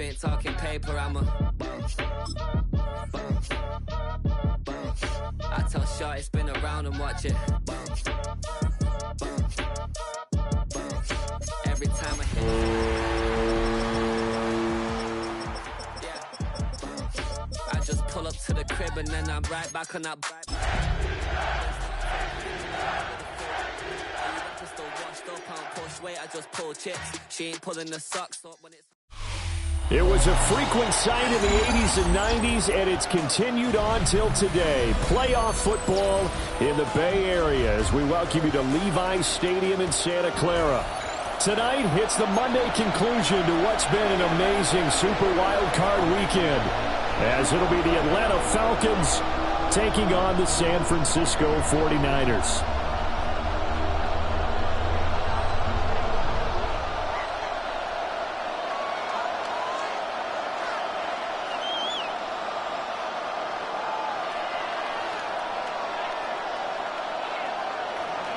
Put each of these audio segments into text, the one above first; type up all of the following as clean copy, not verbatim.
ain't talking paper, I'm a I tell Shorty spin around and watch it. Every time I hit I just pull up to the crib and then I'm right back on that bike. Just a washed up, I don't push weight, I just pull chips. She ain't pulling the socks up when it's... It was a frequent sight in the 80s and 90s, and it's continued on till today. Playoff football in the Bay Area as we welcome you to Levi's Stadium in Santa Clara. Tonight, it's the Monday conclusion to what's been an amazing Super Wild Card weekend, as it'll be the Atlanta Falcons taking on the San Francisco 49ers.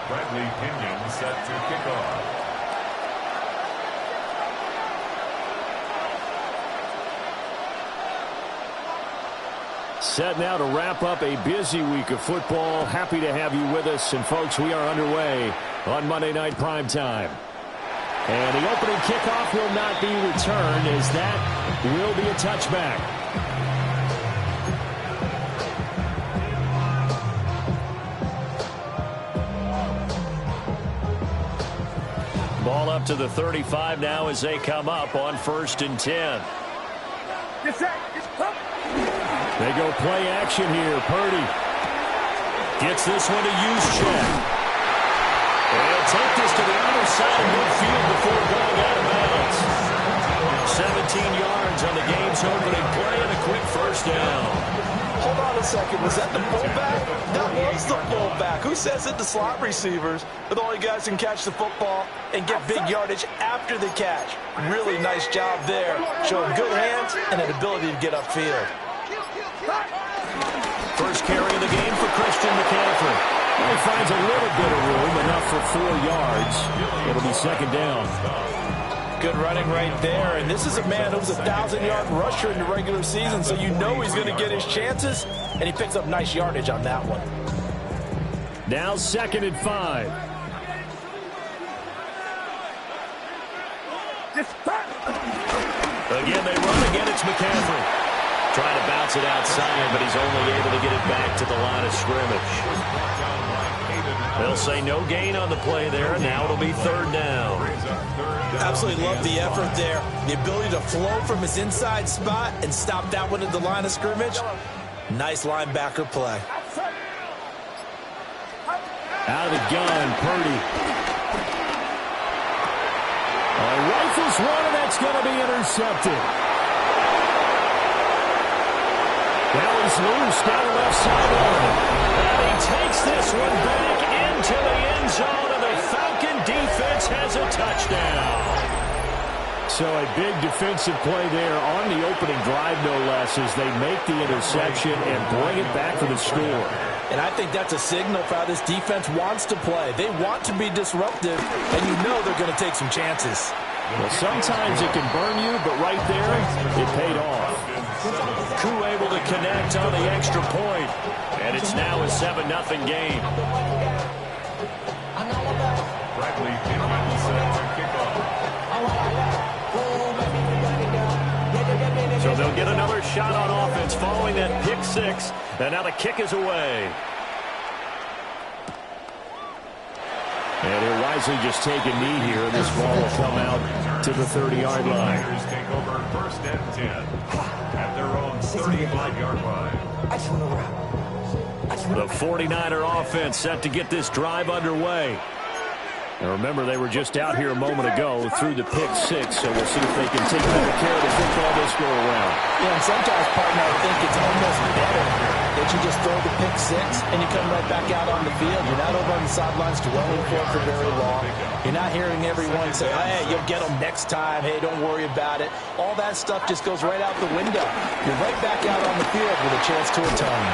Bradley Pinion set to kick off. Set now to wrap up a busy week of football. Happy to have you with us. And, folks, we are underway on Monday Night Primetime. And the opening kickoff will not be returned, as that will be a touchback. Ball up to the 35 now as they come up on 1st and 10. They go play action here. Purdy gets this one to Juszczyk. They'll take this to the other side of midfield before going out of bounds. 17 yards on the game's opening play and a quick first down. Hold on a second. Was that the fullback? That was the fullback. Who says it? The slot receivers are the only guys who can catch the football and get big yardage after the catch. Really nice job there, showing good hands and an ability to get upfield. First carry of the game for Christian McCaffrey. He finds a little bit of room, enough for 4 yards. It'll be second down. Good running right there, and this is a man who was a 1,000-yard rusher in the regular season, so you know he's going to get his chances, and he picks up nice yardage on that one. Now 2nd and 5. Again, they run. Again, it's McCaffrey. Trying to bounce it outside, but he's only able to get it back to the line of scrimmage. They'll say no gain on the play there. Now it'll be 3rd down. Absolutely love the effort there. The ability to flow from his inside spot and stop that one at the line of scrimmage. Nice linebacker play. Out of the gun, Purdy. Rifles one, and that's going to be intercepted. Now he's loose down the left sideline. And he takes this one back into the end zone, and the Falcon defense has a touchdown. So a big defensive play there on the opening drive, no less, as they make the interception and bring it back for the score. And I think that's a signal for how this defense wants to play. They want to be disruptive, and you know they're going to take some chances. Well, sometimes it can burn you, but right there, it paid off. Koo able to connect on the extra point, and it's now a 7-0 game. Bradley Pinion set to kick off. So they'll get another shot on offense following that pick 6, and now the kick is away. And he'll wisely just take a knee here, and this ball will come out to the 30-yard line. The Niners take over 1st and 10 at their own 35-yard line. The 49er offense set to get this drive underway. And remember, they were just out here a moment ago through the pick 6, so we'll see if they can take better care of the football this go around. Yeah, and sometimes, partner, I think it's almost better that you just throw the pick 6 and you come right back out on the field. You're not over on the sidelines dwelling for very long. You're not hearing everyone say, hey, you'll get them next time. Hey, don't worry about it. All that stuff just goes right out the window. You're right back out on the field with a chance to atone.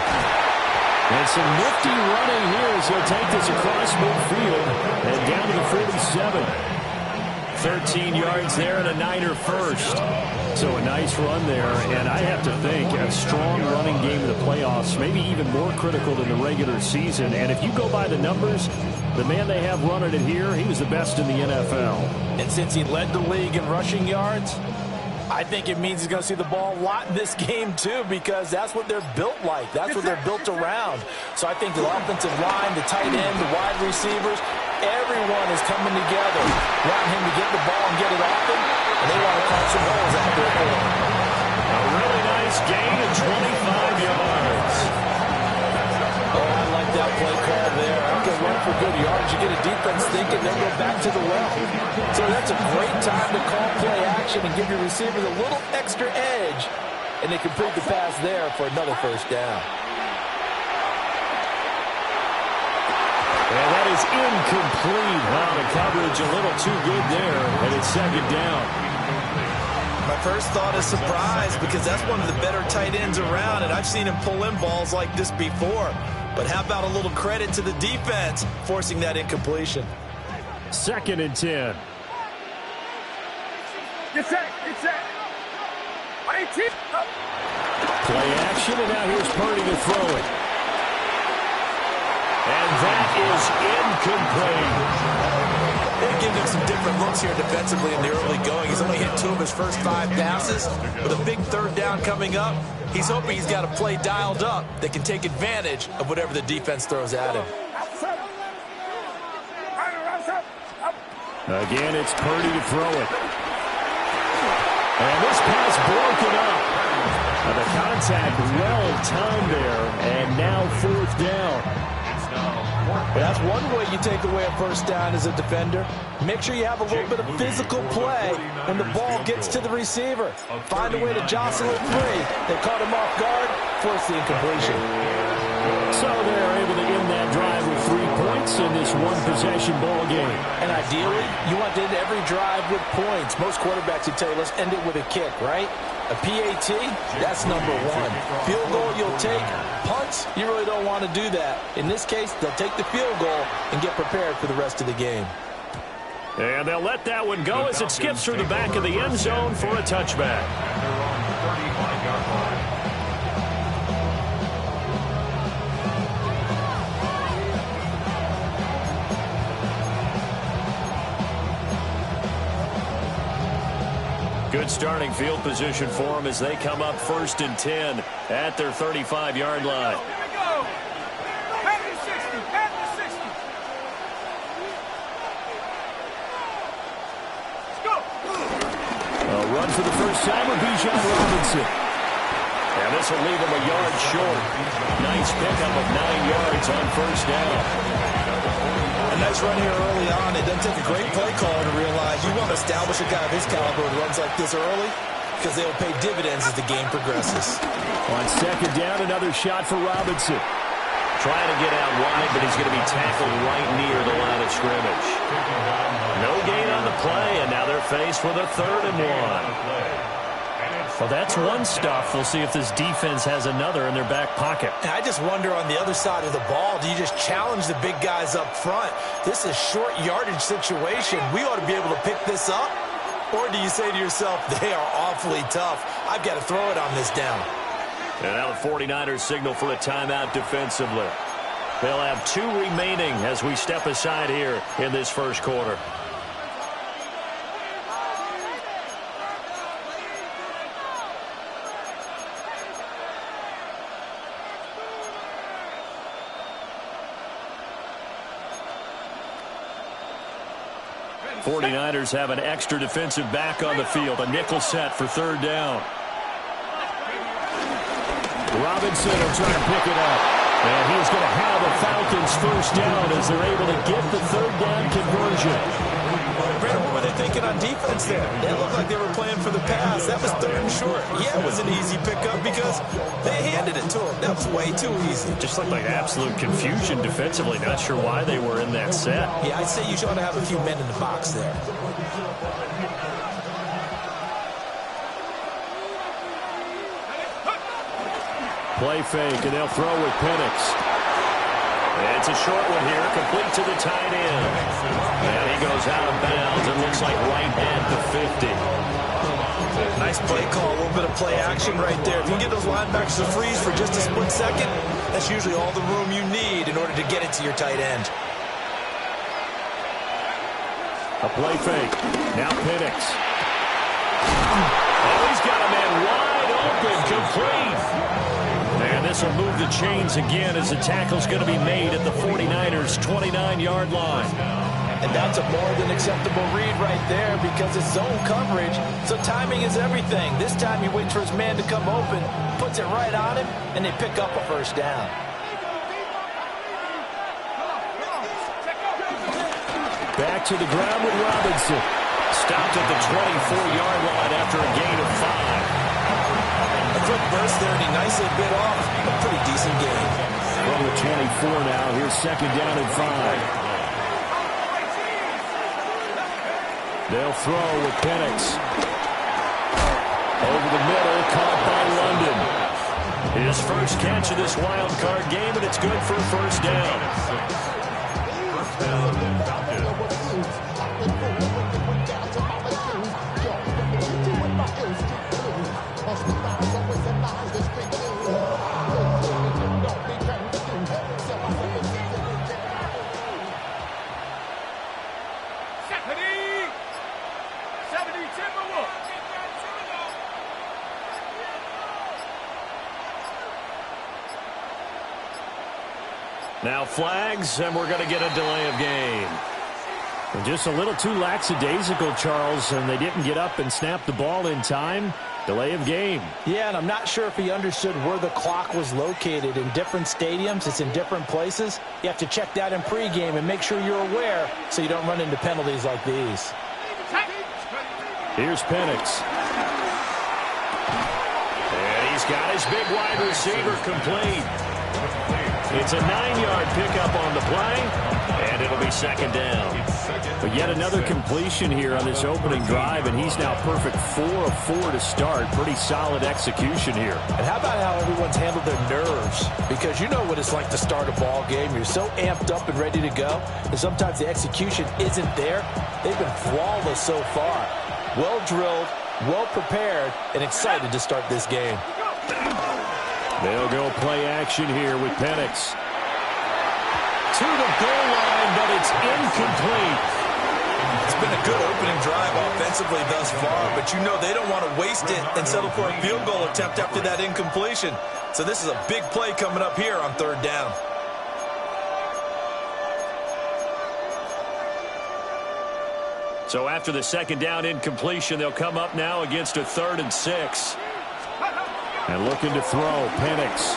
And some nifty running here as he'll take this across midfield and down to the 47. 13 yards there and a Niner first. So a nice run there, and I have to think a strong running game in the playoffs, maybe even more critical than the regular season. And if you go by the numbers, the man they have running it here, he was the best in the NFL. And since he led the league in rushing yards, I think it means he's going to see the ball a lot in this game, too, because that's what they're built like. That's what they're built around. So I think the offensive line, the tight end, the wide receivers, everyone is coming together, wanting him to get the ball and get it off him, and they want to call some holes after it. A really nice gain of 25 yards. Oh, I like that play call there. After a run for good yards, you get a defense thinking they'll go back to the well. So that's a great time to call play action and give your receivers a little extra edge, and they complete the pass there for another first down. And that is incomplete. Wow, the coverage a little too good there, and it's second down. My first thought is surprise, because that's one of the better tight ends around, and I've seen him pull in balls like this before. But how about a little credit to the defense forcing that incompletion? 2nd and 10. Get set, get set. Play action, and now here's Purdy to throw it. And that is incomplete. They give him some different looks here defensively in the early going. He's only hit 2 of his first 5 passes. With a big third down coming up, he's hoping he's got a play dialed up that can take advantage of whatever the defense throws at him. Again, it's Purdy to throw it. And this pass broken up. The contact well-timed there, and now 4th down. That's one way you take away a first down as a defender. Make sure you have a little bit of physical play when the ball gets to the receiver. Find a way to jostle it free. They caught him off guard, force the incompletion. So they're able to end that drive with 3 points in this one-possession ball game. And ideally, you want to end every drive with points. Most quarterbacks would tell you, let's end it with a kick, right? A PAT, that's number 1. Field goal you'll take. Punts, you really don't want to do that. In this case, they'll take the field goal and get prepared for the rest of the game. And they'll let that one go as it skips through the back of the end zone for a touchback. Good starting field position for them as they come up 1st and 10 at their 35-yard line. Here we go. Head to 60. Head to 60. Let's go. A run for the first time with Bijan Robinson. And this will leave him a yard short. Nice pickup of 9 yards on 1st down. A nice run here early on. It doesn't take a great play caller to realize you want to establish a guy of his caliber who runs like this early, because they will pay dividends as the game progresses. On 2nd down, another shot for Robinson. Trying to get out wide, but he's going to be tackled right near the line of scrimmage. No gain on the play, and now they're faced with a 3rd and 1. Well, that's one stuff. We'll see if this defense has another in their back pocket. And I just wonder on the other side of the ball, do you just challenge the big guys up front? This is a short yardage situation. We ought to be able to pick this up. Or do you say to yourself, they are awfully tough. I've got to throw it on this down. And now the 49ers signal for a timeout defensively. They'll have 2 remaining as we step aside here in this first quarter. '49ers have an extra defensive back on the field. A nickel set for 3rd down. Robinson will try to pick it up. And he's going to have the Falcons first down as they're able to get the 3rd down conversion. Brandon, what were they thinking on defense there? They looked like they were playing for the pass. That was 3rd and short. Yeah, it was an easy pickup because they handed it to him. That was way too easy. Just looked like absolute confusion defensively. Not sure why they were in that set. Yeah, I'd say you ought to have a few men in the box there. Play fake, and they'll throw with Penix. It's a short one here, complete to the tight end. And he goes out of bounds. It looks looks like right at the 50. Nice play call, a little bit of play action right there. If you get those linebackers to freeze for just a split second, that's usually all the room you need in order to get it to your tight end. A play fake. Now Penix. Oh, he's got a man wide open, complete. And this will move the chains again as the tackle's going to be made at the 49ers' 29-yard line. And that's a more than acceptable read right there because it's zone coverage, so timing is everything. This time he waits for his man to come open, puts it right on him, and they pick up a first down. Back to the ground with Robinson. Stopped at the 24-yard line after a gain of 5. A quick burst there, and he nicely bit off a pretty decent gain. From the 24 now, here's second down and 5. They'll throw with Penix. Over the middle, caught by London. His first catch of this wild card game, and it's good for a first down. First down, Now flags, and we're going to get a delay of game. And just a little too lackadaisical, Charles, and they didn't get up and snap the ball in time. Delay of game. Yeah, and I'm not sure if he understood where the clock was located. In different stadiums, it's in different places. You have to check that in pregame and make sure you're aware so you don't run into penalties like these. Here's Penix. And he's got his big wide receiver complete. It's a 9-yard pickup on the play, and it'll be second down. But yet another completion here on this opening drive, and he's now perfect 4 of 4 to start. Pretty solid execution here. And how about how everyone's handled their nerves? Because you know what it's like to start a ball game. You're so amped up and ready to go, and sometimes the execution isn't there. They've been flawless so far. Well drilled, well prepared, and excited to start this game. They'll go play action here with Penix. To the goal line, but it's incomplete. It's been a good opening drive offensively thus far, but you know they don't want to waste it and settle for a field goal attempt after that incompletion. So this is a big play coming up here on third down. So after the second down incompletion, they'll come up now against a 3rd and 6. And looking to throw, Penix.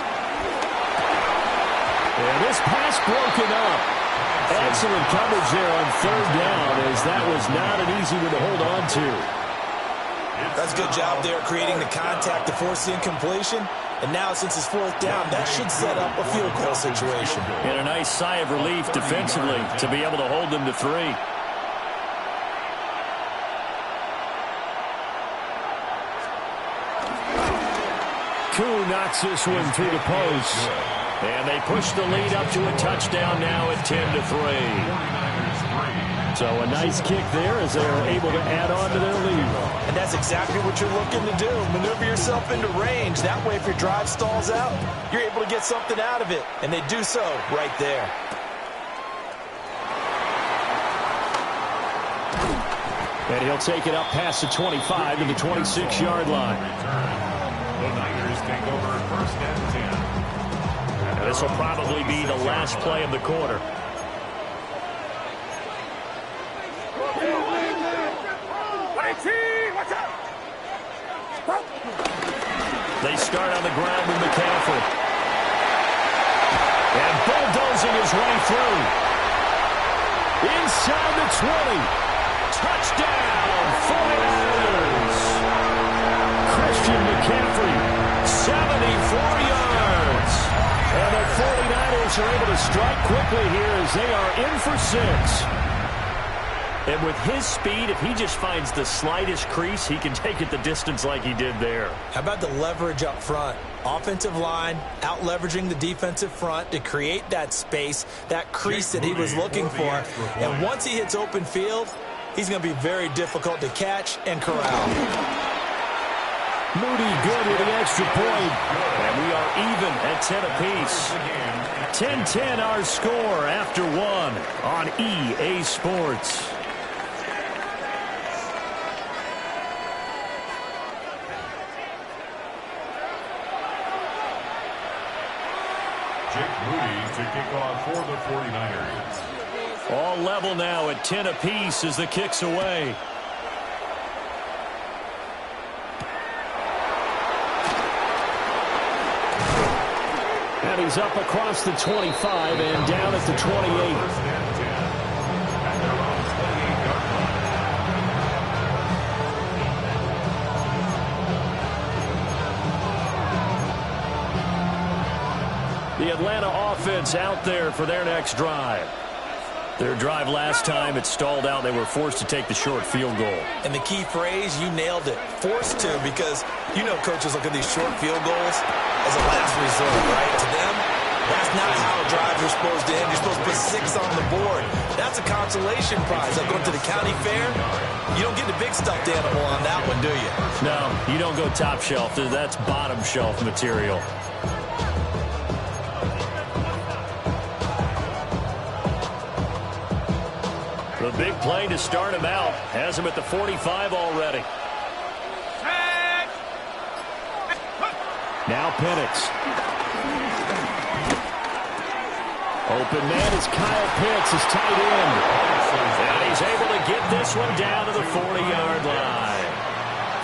And this pass broken up. Excellent coverage there on third down, as that was not an easy one to hold on to. That's a good job there creating the contact to force the incompletion. And now since it's 4th down, that should set up a field goal situation. And a nice sigh of relief defensively to be able to hold them to 3. Koo knocks this one through the post. And they push the lead up to a touchdown now at 10-3. So a nice kick there as they're able to add on to their lead. And that's exactly what you're looking to do. Maneuver yourself into range. That way if your drive stalls out, you're able to get something out of it. And they do so right there. And he'll take it up past the 25 to the 26-yard line. The Niners take over first and 10. This will probably be the last play of the quarter. They start on the ground with McCaffrey. And bulldozing his way through. Inside the 20. Touchdown, 49ers. Christian McCaffrey, 74 yards. And the 49ers are able to strike quickly here as they are in for 6. And with his speed, if he just finds the slightest crease, he can take it the distance like he did there. How about the leverage up front? Offensive line out-leveraging the defensive front to create that space, that crease that he was looking for. And once he hits open field, he's going to be very difficult to catch and corral. Moody good with the extra point. And we are even at 10 apiece. 10-10 our score after one on EA Sports. Jake Moody to kick off for the 49ers. All level now at 10 apiece as the kick's away. And he's up across the 25 and down at the 28. The Atlanta offense out there for their next drive. Their drive last time, it stalled out. They were forced to take the short field goal. And the key phrase, you nailed it, forced to, because you know coaches look at these short field goals as a last resort, right? To them, that's not how drives are supposed to end. You're supposed to put 6 on the board. That's a consolation prize. Like going to the county fair, you don't get the big stuffed animal on that one, do you? No, you don't go top shelf. That's bottom shelf material. The big play to start him out. Has him at the 45 already. Now Penix. Open man is Kyle Pitts, his tight end. And he's able to get this one down to the 40-yard line.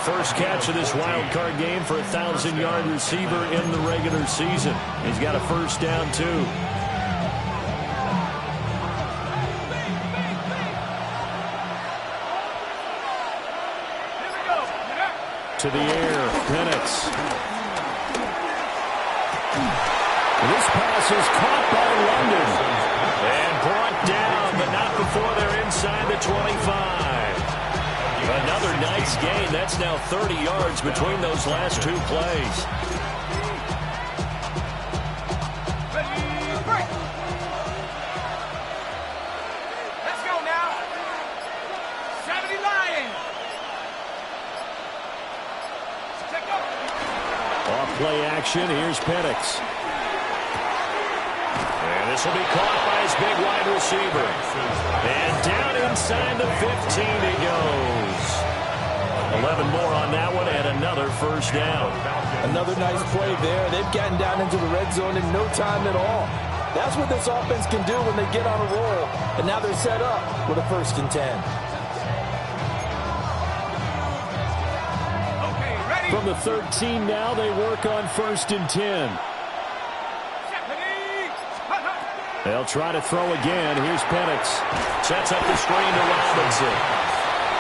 First catch of this wild card game for a 1,000-yard receiver in the regular season. He's got a first down, too. To the air, Penix. This pass is caught by London. And brought down, but not before they're inside the 25. Another nice gain. That's now 30 yards between those last two plays. Let's go now. 70 Lions. Off play action. Here's Penix. And this will be caught by his big wide receiver. And down inside the 15 he goes. 11 more on that one and another first down. Another nice play there. They've gotten down into the red zone in no time at all. That's what this offense can do when they get on a roll. And now they're set up with a 1st and 10. From the 13 now, they work on 1st and 10. They'll try to throw again. Here's Penix. Sets up the screen to Robinson.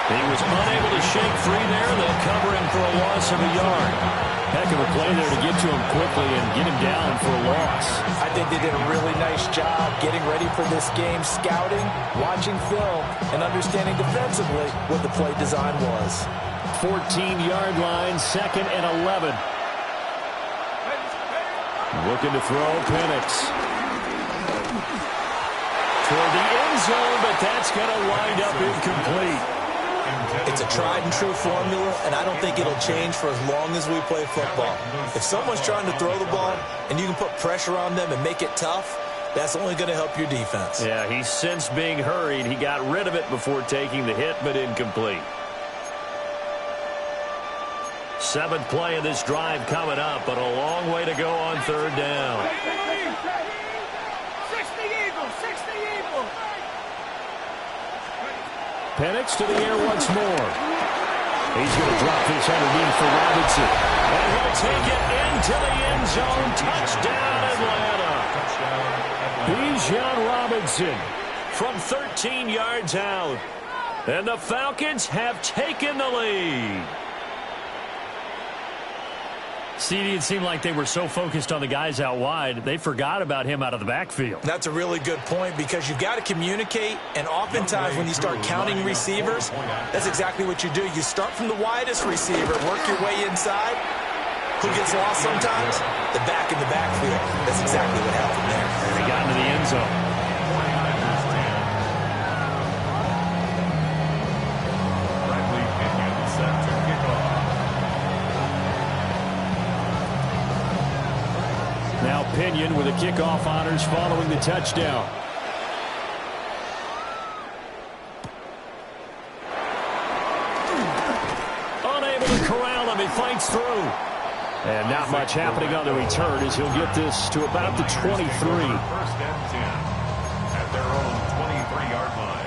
He was unable to shake free there. They'll cover him for a loss of a yard. Heck of a play there to get to him quickly and get him down for a loss. I think they did a really nice job getting ready for this game, scouting, watching film, and understanding defensively what the play design was. 14-yard line, 2nd and 11. Looking to throw, Penix. Toward the end zone, but that's going to wind up incomplete. It's a tried-and-true formula, and I don't think it'll change for as long as we play football. If someone's trying to throw the ball and you can put pressure on them and make it tough, that's only going to help your defense. Yeah, he's since being hurried. He got rid of it before taking the hit, but incomplete. 7th play of this drive coming up, but a long way to go on 3rd down. 60 Eagles, 60 Eagles. Penix to the air once more. He's going to drop this underneath for Robinson. And he'll take it into the end zone. Touchdown, Atlanta. Bijan Robinson from 13 yards out. And the Falcons have taken the lead. CD, it seemed like they were so focused on the guys out wide, they forgot about him out of the backfield. That's a really good point because you've got to communicate, and oftentimes when you start counting receivers, that's exactly what you do. You start from the widest receiver, work your way inside. Who gets lost sometimes? The back in the backfield. That's exactly what happened there. And they got into the end zone. opinion with the kickoff honors following the touchdown. Unable to corral him. He fights through. And not much happening on the return as he'll get this to about the 23. First and 10 at their own 23-yard line.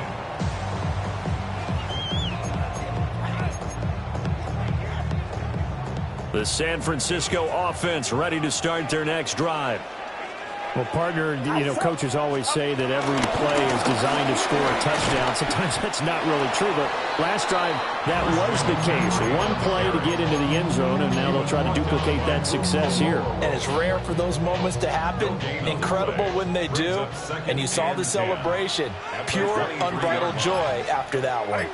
The San Francisco offense ready to start their next drive. Well, partner, coaches always say that every play is designed to score a touchdown. Sometimes that's not really true, but last drive, that was the case. One play to get into the end zone, and now they'll try to duplicate that success here. And it's rare for those moments to happen. Incredible when they do. And you saw the celebration. Pure, unbridled joy after that one.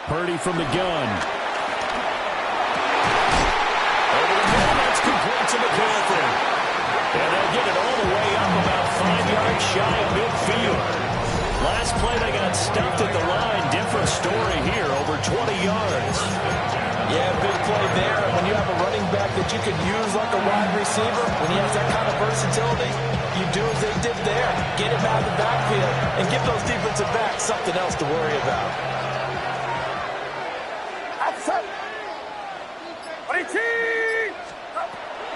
Purdy from the gun. That's complete to McCaffrey. And they'll get it all the way up about 5 yards shy of midfield. Last play they got stuffed at the line. Different story here, over 20 yards. Yeah, big play there. When you have a running back that you can use like a wide receiver, when he has that kind of versatility, you do as they did there. Get him out of the backfield and give those defensive backs something else to worry about.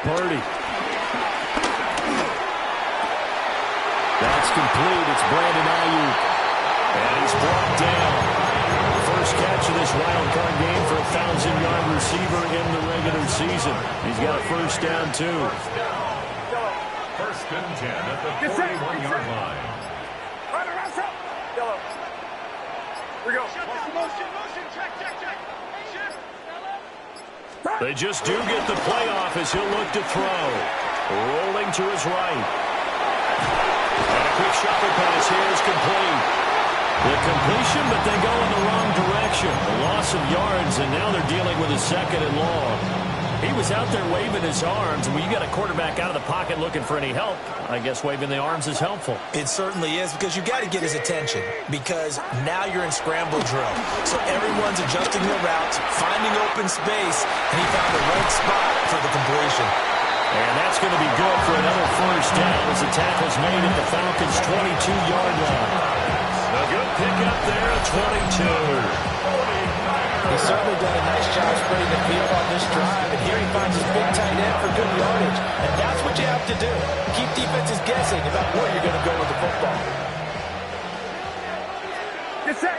Purdy. That's complete. It's Brandon Ayuk. And he's brought down. First catch of this wild card game for a 1,000-yard receiver in the regular season. He's got a first down, too. First and 10 at the 41-yard line. Here we go. Motion. Check. They just do get the playoff as he'll look to throw. Rolling to his right. And a quick shoulder pass here is complete. The completion, but they go in the wrong direction. A loss of yards, and now they're dealing with a second and long. He was out there waving his arms. When you got a quarterback out of the pocket looking for any help, I guess waving the arms is helpful. It certainly is, because you got to get his attention, because now you're in scramble drill. So everyone's adjusting their routes, finding open space, and he found the right spot for the completion. And that's going to be good for another first down as the tackle's made at the Falcons' 22-yard line. A good pickup there at 22. He's certainly done a nice job spreading the field on this drive, and here he finds his big tight end for good yardage. And that's what you have to do. Keep defenses guessing about where you're going to go with the football. Get set.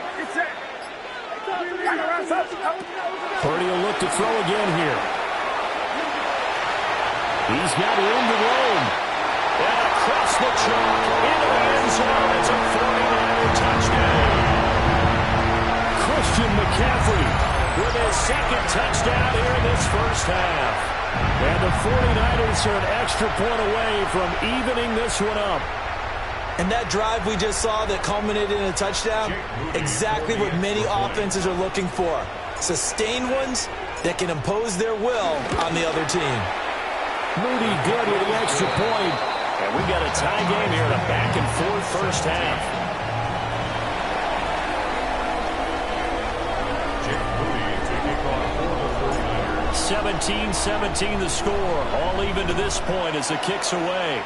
Purdy will look to throw again here. He's got room to roam. And across the chalk into the end zone. It's a 49er touchdown. Christian McCaffrey with his second touchdown here in this first half. And the 49ers are an extra point away from evening this one up. And that drive we just saw that culminated in a touchdown, exactly what many offenses are looking for. Sustained ones that can impose their will on the other team. Moody good with the extra point. And we got a tie game here in a back-and-forth first half. 17-17 the score. All even to this point as the kick's away.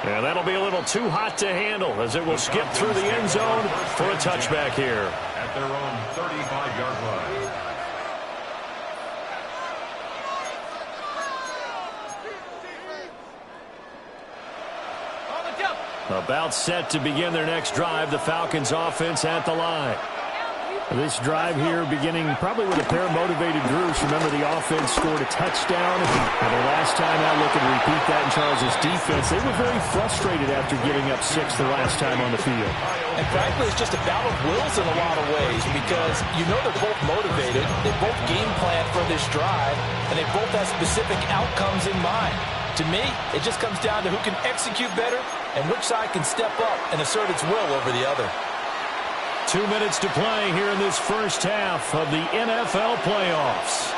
And that'll be a little too hot to handle as it will skip through the end zone for a touchback here. At their own 35-yard line. About set to begin their next drive. The Falcons offense at the line. This drive here beginning probably with a pair of motivated groups. Remember, the offense scored a touchdown. And the last time out, looking to repeat that in Charles' defense. They were very frustrated after giving up 6 the last time on the field. And frankly, it's just a battle of wills in a lot of ways, because you know they're both motivated. They both game plan for this drive, and they both have specific outcomes in mind. To me, it just comes down to who can execute better and which side can step up and assert its will over the other. 2 minutes to play here in this first half of the NFL playoffs.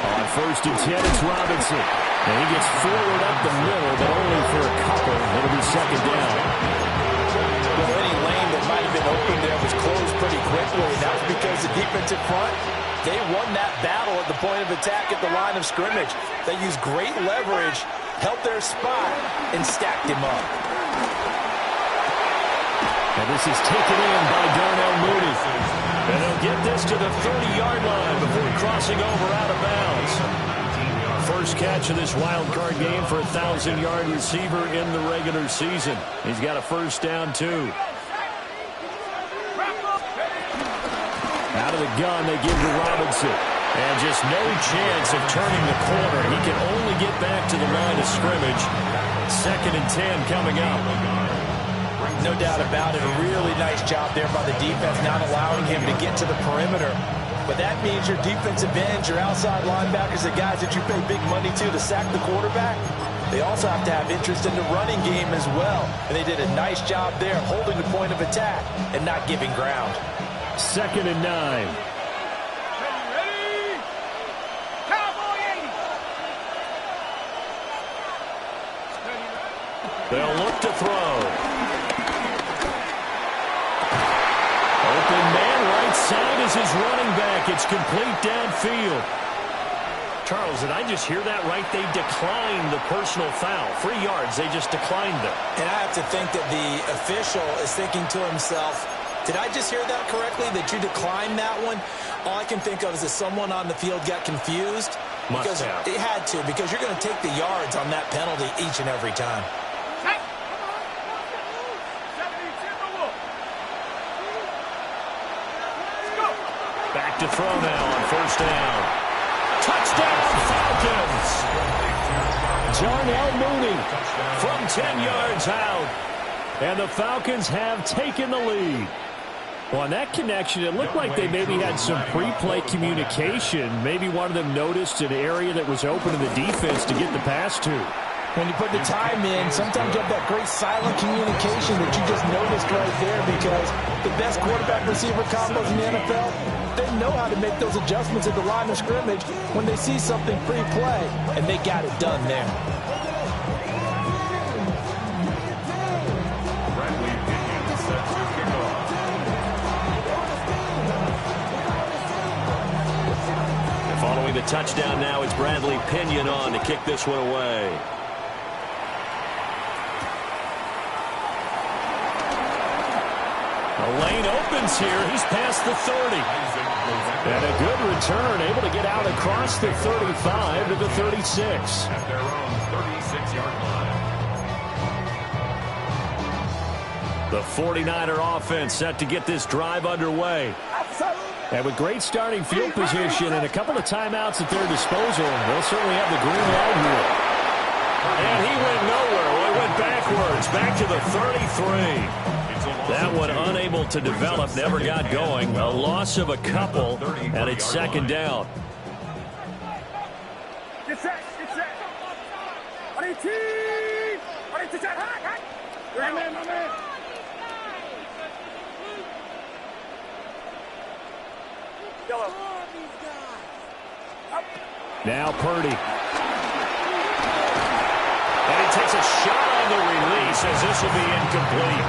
On first and 10, it's Robinson. And he gets forward up the middle, but only for a couple. It'll be second down. Well, any lane that might have been open there was close pretty quickly, and that's because the defensive front, they won that battle at the point of attack at the line of scrimmage. They used great leverage, held their spot, and stacked him up. And this is taken in by Darnell Mooney. And they'll get this to the 30-yard line before crossing over out of bounds. First catch of this wild card game for a 1,000-yard receiver in the regular season. He's got a first down, too. Out of the gun, they give to Robinson. And just no chance of turning the corner. He can only get back to the line of scrimmage. 2nd and 10 coming up. No doubt about it. A really nice job there by the defense, not allowing him to get to the perimeter. But that means your defensive ends, your outside linebackers, the guys that you pay big money to sack the quarterback, they also have to have interest in the running game as well. And they did a nice job there holding the point of attack and not giving ground. 2nd and 9. Ready? Cowboy 80. They'll look to throw. Open man, right side is his running back. It's complete downfield. Charles, did I just hear that right? They declined the personal foul. 3 yards, they just declined them. And I have to think that the official is thinking to himself, did I just hear that correctly, that you declined that one? All I can think of is that someone on the field got confused. Must have. It had to, because you're going to take the yards on that penalty each and every time. Back to throw now on first down. Touchdown, Falcons! Darnell Mooney from 10 yards out. And the Falcons have taken the lead. Well, on that connection, it looked like they maybe had some pre-play communication. Maybe one of them noticed an area that was open to the defense to get the pass to. When you put the time in, sometimes you have that great silent communication that you just noticed right there, because the best quarterback-receiver combos in the NFL, they know how to make those adjustments at the line of scrimmage when they see something pre-play, and they got it done there. Following the touchdown now, it's Bradley Pinion on to kick this one away. The lane opens here. He's past the 30. And a good return, able to get out across the 35 to the 36. At their own 36-yard line. The 49er offense set to get this drive underway. And with great starting field position and a couple of timeouts at their disposal, they'll certainly have the green light here. And he went nowhere. Well, he went backwards, back to the 33. That one unable to develop, never got going. A loss of a couple, and it's 2nd down. Get set, get set. On 18. On 18. My man, my man. Yellow. Now Purdy. And he takes a shot on the release as this will be incomplete.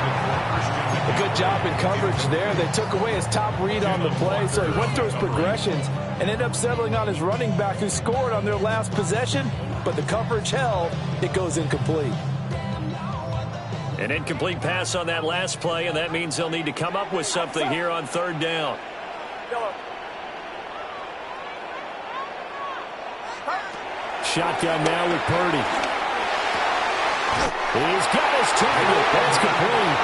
A good job in coverage there. They took away his top read on the play, so he went through his progressions and ended up settling on his running back, who scored on their last possession, but the coverage held. It goes incomplete. An incomplete pass on that last play, and that means they'll need to come up with something here on 3rd down. Shotgun now with Purdy. He's got his target. That's complete.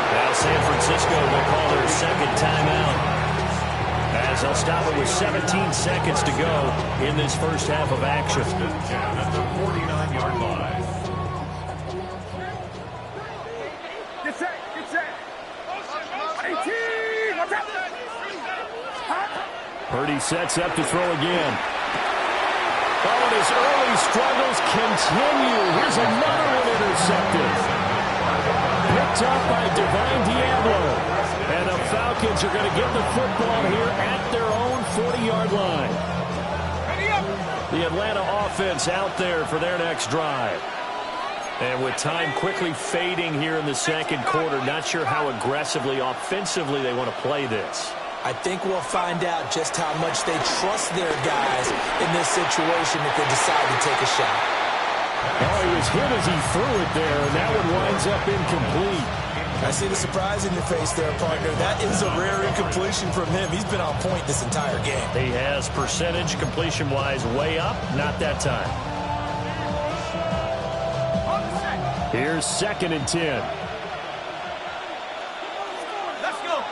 Now San Francisco will call their 2nd timeout, as they'll stop it with 17 seconds to go in this first half of action. At the 49-yard line. Get set, get set. 18. Watch out. Purdy sets up to throw again. Oh, and his early struggles continue. Here's another one intercepted. Picked up by Divine Diablo. And the Falcons are going to get the football here at their own 40-yard line. The Atlanta offense out there for their next drive. And with time quickly fading here in the second quarter, not sure how aggressively, offensively they want to play this. I think we'll find out just how much they trust their guys in this situation if they decide to take a shot. Oh, he was hit as he threw it there, and that one winds up incomplete. I see the surprise in your face there, partner. That is a rare incompletion from him. He's been on point this entire game. He has percentage completion-wise way up, not that time. Here's 2nd and 10. Let's go.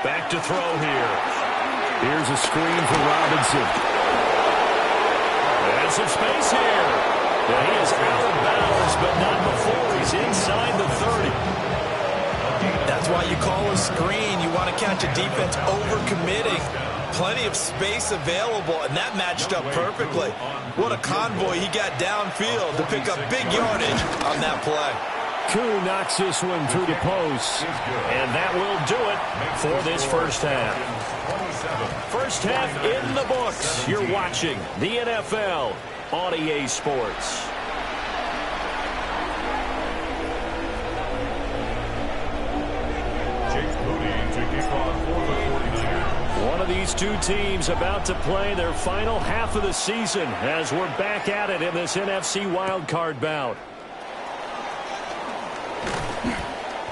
Back to throw here. Here's a screen for Robinson. And some space here. Yeah, he is out of bounds, but not before he's inside the 30. That's why you call a screen. You want to catch a defense over-committing. Plenty of space available, and that matched up perfectly. What a convoy he got downfield to pick up big yardage on that play. Koo knocks this one through the post, and that will do it for this first half. First half in the books. You're watching the NFL on EA Sports. One of these two teams about to play their final half of the season as we're back at it in this NFC wildcard bout.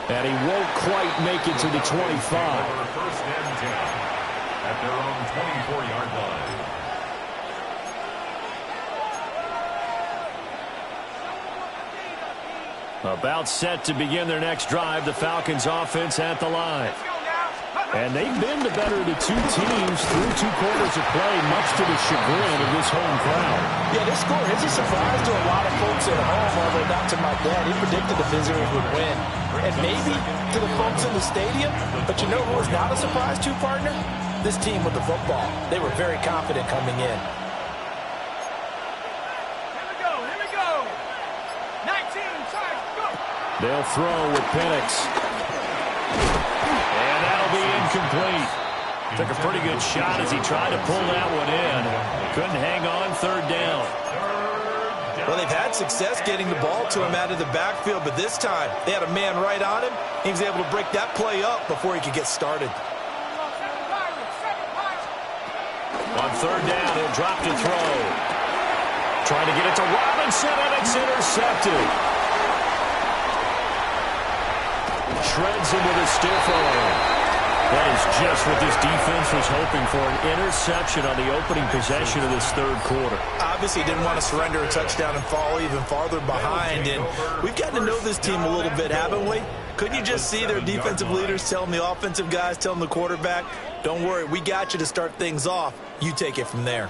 And he won't quite make it to the 25. First and 10 at their own 24-yard line. About set to begin their next drive, the Falcons offense at the line. And they've been the better of the two teams through 2 quarters of play, much to the chagrin of this home crowd. Yeah, this score is a surprise to a lot of folks at home, although not to my dad. He predicted the visitors would win. And maybe to the folks in the stadium, but you know who was not a surprise to, partner? This team with the football. They were very confident coming in. Here we go. 19, charge, go. They'll throw with Penix. And that'll be incomplete. Took a pretty good shot as he tried to pull that one in. Couldn't hang on, 3rd down. Well, they've had success getting the ball to him out of the backfield, but this time they had a man right on him. He was able to break that play up before he could get started. On 3rd down, he'll drop to throw. Trying to get it to Robinson, and it's intercepted. Shreds him with a stiff arm. That is just what this defense was hoping for, an interception on the opening possession of this 3rd quarter. Obviously didn't want to surrender a touchdown and fall even farther behind, and we've gotten to know this team a little bit, haven't we? Couldn't you just see their defensive leaders telling the offensive guys, telling the quarterback, don't worry, we got you to start things off. You take it from there.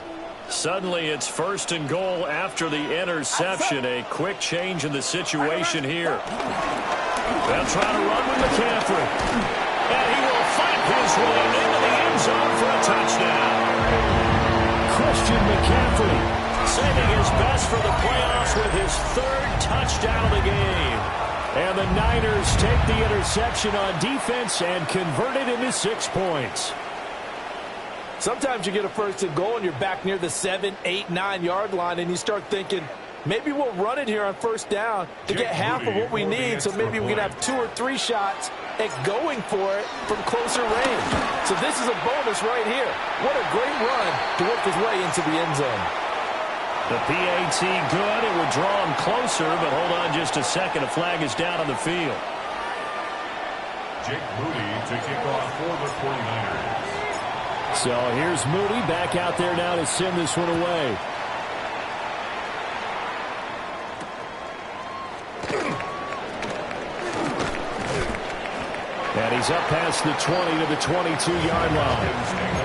Suddenly it's 1st and goal after the interception. A quick change in the situation here. They'll try to run with McCaffrey. And he will fight his way into the end zone for a touchdown. Christian McCaffrey saving his best for the playoffs with his 3rd touchdown of the game. And the Niners take the interception on defense and convert it into 6 points. Sometimes you get a 1st and goal and you're back near the 7, 8, 9-yard line and you start thinking, maybe we'll run it here on 1st down to get half of what we need, so maybe we can have 2 or 3 shots at going for it from closer range. So this is a bonus right here. What a great run to work his way into the end zone. The PAT good. It would draw him closer, but hold on just a second. A flag is down on the field. Jake Moody to kick off for the 49ers. So here's Moody back out there now to send this one away. And he's up past the 20 to the 22-yard line.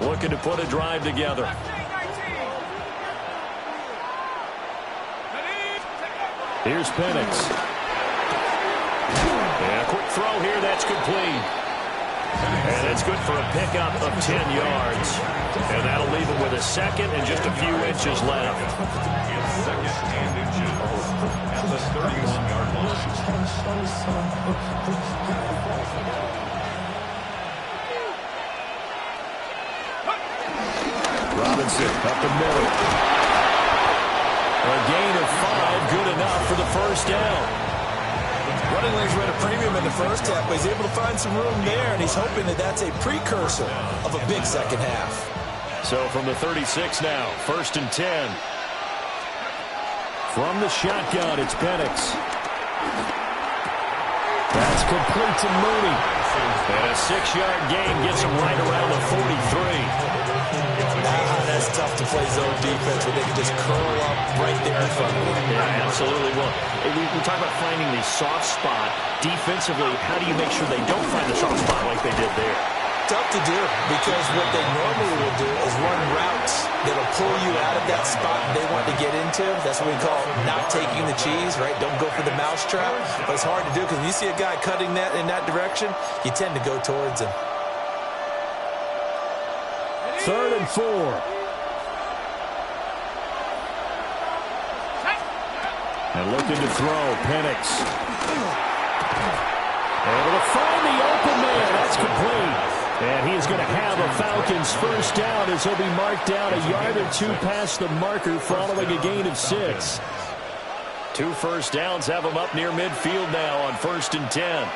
Looking to put a drive together. Here's Penix. And a quick throw here, that's complete. And it's good for a pickup of 10 yards. And that'll leave him with a second and just a few inches left. It's second and inches at the 31-yard line. Robinson up the middle. A gain of 5, good enough for the first down. Running lanes were at a premium in the first half, but he's able to find some room there, and he's hoping that that's a precursor of a big second half. So from the 36 now, 1st and 10. From the shotgun, it's Penix. That's complete to Mooney. And a 6-yard gain gets him right around the 43. That's tough to play zone defense where they can just curl up right there in front of you. Yeah, absolutely. Well, we talk about finding the soft spot. Defensively, how do you make sure they don't find the soft spot like they did there? Tough to do because what they normally will do is run routes that'll pull you out of that spot they want to get into. That's what we call not taking the cheese, right? Don't go for the mousetrap. But it's hard to do because when you see a guy cutting that in that direction, you tend to go towards him. 3rd and 4. And looking to throw, Penix. Able to find the open man. That's complete. And he is going to have a Falcons first down as he'll be marked down a yard or 2 past the marker following a gain of 6. 2 first downs have him up near midfield now on 1st and 10.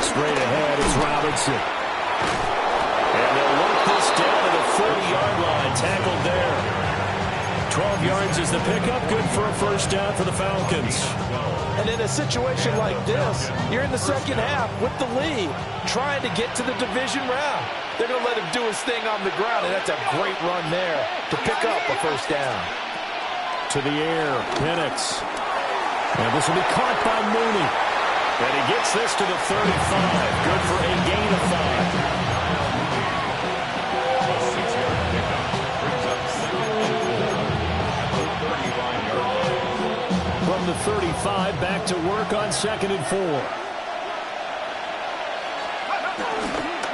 Straight ahead is Robinson. And they'll work this down to the 40-yard line. Tackled there. 12 yards is the pickup. Good for a first down for the Falcons. And in a situation like this, you're in the second half with the lead, trying to get to the division round. They're going to let him do his thing on the ground, and that's a great run there to pick up a first down. To the air, Penix. And this will be caught by Mooney. And he gets this to the 35. Good for a gain of 5. From the 35, back to work on 2nd and 4.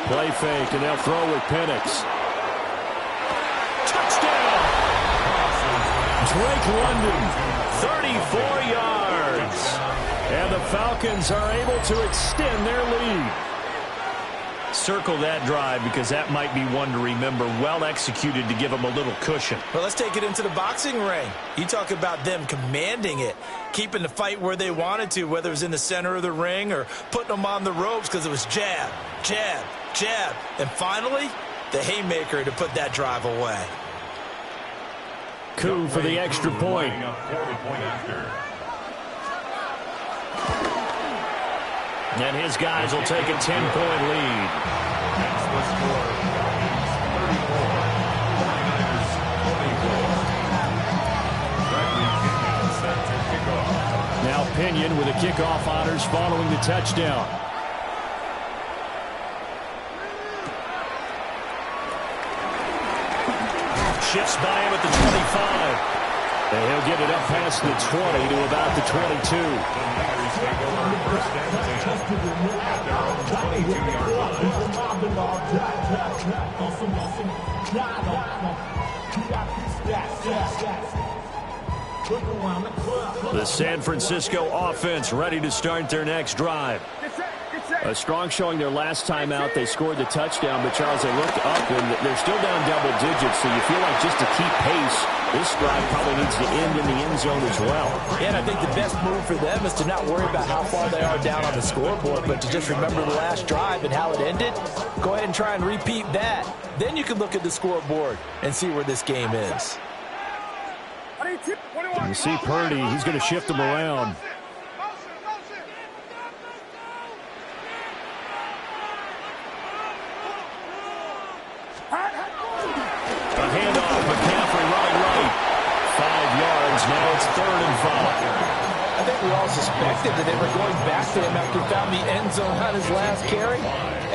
Play fake, and they'll throw with Penix. Touchdown! Drake London, 34 yards. And the Falcons are able to extend their lead. Circle that drive because that might be one to remember. Well executed to give them a little cushion. Well, let's take it into the boxing ring. You talk about them commanding it, keeping the fight where they wanted to, whether it was in the center of the ring or putting them on the ropes because it was jab, jab, jab. And finally, the haymaker to put that drive away. Coup for the extra point. And his guys will take a 10-point lead. That's the score. 34. Now Pinion with the kickoff honors following the touchdown. Shifts by him at the 25. And he'll get it up past the 20 to about the 22. The San Francisco offense ready to start their next drive. A strong showing their last time out. They scored the touchdown, but Charles, they looked up and they're still down double digits, so you feel like just to keep pace, this drive probably needs to end in the end zone as well. Yeah, and I think the best move for them is to not worry about how far they are down on the scoreboard, but to just remember the last drive and how it ended. Go ahead and try and repeat that. Then you can look at the scoreboard and see where this game is. You see Purdy, he's going to shift them around. A handoff, McCaffrey running right. 5 yards, now it's 3rd and 5. I think we all suspected that they were going back to him after he found the end zone on his last carry,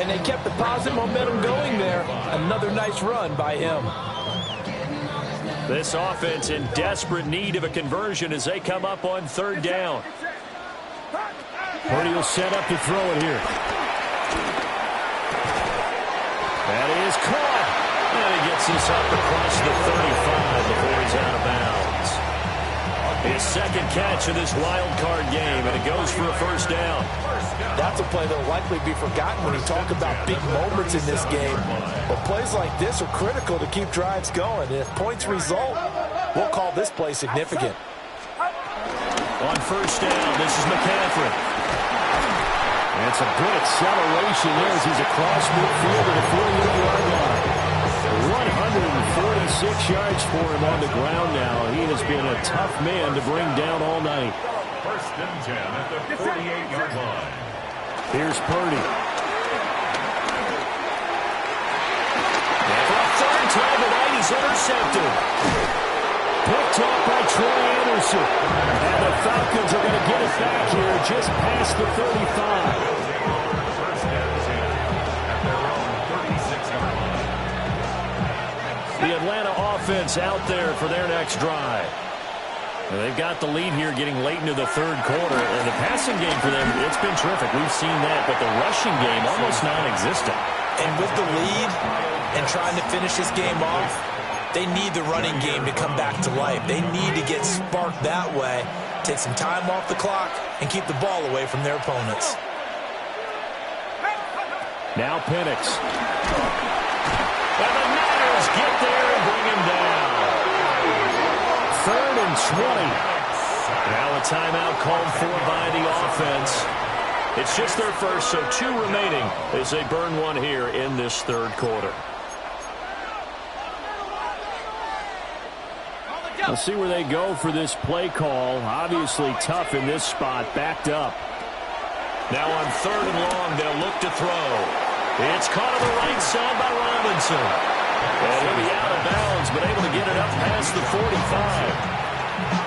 and they kept the positive momentum going there. Another nice run by him. This offense in desperate need of a conversion as they come up on 3rd down. Purdy will set up to throw it here. That is caught. And he gets this up across the 35 before he's out of bounds. His second catch of this wild card game, and it goes for a first down. That's a play that will likely be forgotten when you talk about big moments in this game. But plays like this are critical to keep drives going. And if points result, we'll call this play significant. On first down, this is McCaffrey. And it's a good acceleration there as he's across midfield at the 48-yard line. 146 yards for him on the ground now. He has been a tough man to bring down all night. First and 10 at the 48-yard line. Here's Purdy. And for a third time tonight, he's intercepted. Picked off by Troy Anderson. And the Falcons are going to get it back here just past the 35. First and 10 at their own 36-yard line. The Atlanta offense out there for their next drive. And they've got the lead here getting late into the third quarter. And the passing game for them, it's been terrific. We've seen that. But the rushing game, almost non-existent. And with the lead and trying to finish this game off, they need the running game to come back to life. They need to get sparked that way, take some time off the clock, and keep the ball away from their opponents. Now Penix. And the Niners get there and bring him down. 3rd and 20. Now a timeout called for by the offense. It's just their first, so 2 remaining as they burn one here in this third quarter. Let's see where they go for this play call. Obviously tough in this spot, backed up. Now on 3rd and long, they'll look to throw. It's caught on the right side by Robinson. And he'll be out of bounds, but able to get it up past the 45.